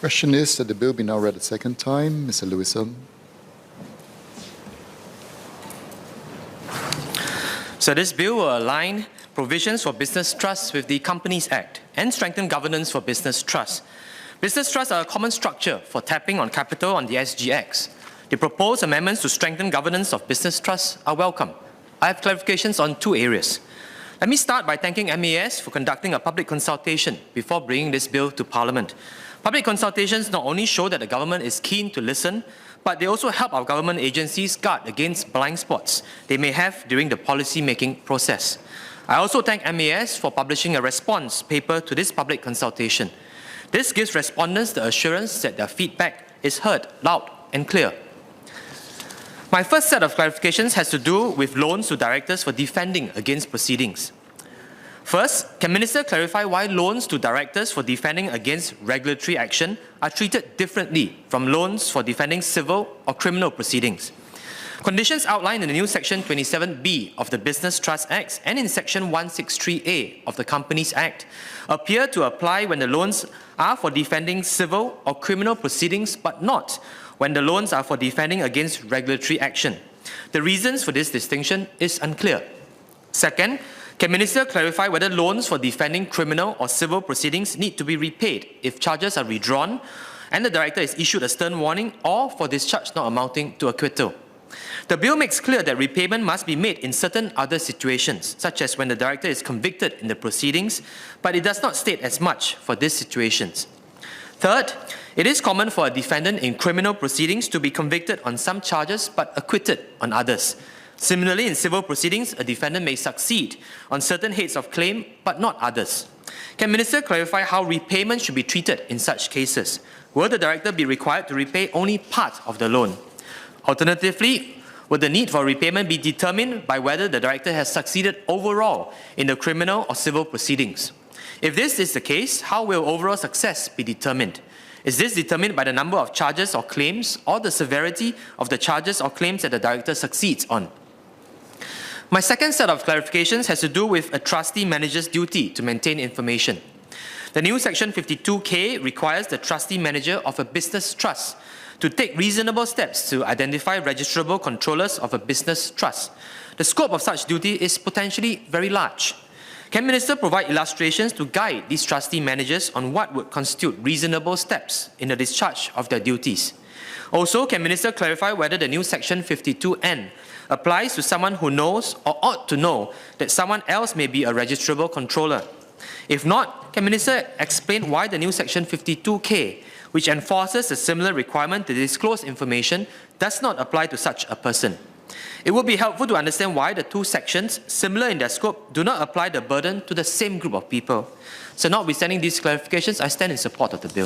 Question is that the bill be now read a second time. Mr. Lewison. So this bill will align provisions for business trusts with the Companies Act and strengthen governance for business trusts. Business trusts are a common structure for tapping on capital on the SGX. The proposed amendments to strengthen governance of business trusts are welcome. I have clarifications on two areas. Let me start by thanking MAS for conducting a public consultation before bringing this bill to Parliament. Public consultations not only show that the government is keen to listen, but they also help our government agencies guard against blind spots they may have during the policy-making process. I also thank MAS for publishing a response paper to this public consultation. This gives respondents the assurance that their feedback is heard loud and clear. My first set of clarifications has to do with loans to directors for defending against proceedings. First, can Minister clarify why loans to directors for defending against regulatory action are treated differently from loans for defending civil or criminal proceedings? Conditions outlined in the new Section 27B of the Business Trust Act and in Section 163A of the Companies Act appear to apply when the loans are for defending civil or criminal proceedings, but not when the loans are for defending against regulatory action. The reasons for this distinction is unclear. Second, can Minister clarify whether loans for defending criminal or civil proceedings need to be repaid if charges are withdrawn and the director is issued a stern warning or for discharge not amounting to acquittal? The bill makes clear that repayment must be made in certain other situations, such as when the director is convicted in the proceedings, but it does not state as much for these situations. Third, it is common for a defendant in criminal proceedings to be convicted on some charges but acquitted on others. Similarly, in civil proceedings, a defendant may succeed on certain heads of claim but not others. Can Minister clarify how repayment should be treated in such cases? Will the director be required to repay only part of the loan? Alternatively, will the need for repayment be determined by whether the director has succeeded overall in the criminal or civil proceedings? If this is the case, how will overall success be determined? Is this determined by the number of charges or claims or the severity of the charges or claims that the director succeeds on? My second set of clarifications has to do with a trustee manager's duty to maintain information. The new Section 52K requires the trustee manager of a business trust to take reasonable steps to identify registrable controllers of a business trust. The scope of such duty is potentially very large. Can Minister provide illustrations to guide these trustee managers on what would constitute reasonable steps in the discharge of their duties? Also, can Minister clarify whether the new Section 52N applies to someone who knows or ought to know that someone else may be a registrable controller? If not, can Minister explain why the new Section 52K, which enforces a similar requirement to disclose information, does not apply to such a person? It would be helpful to understand why the two sections, similar in their scope, do not apply the burden to the same group of people. So notwithstanding these clarifications, I stand in support of the bill.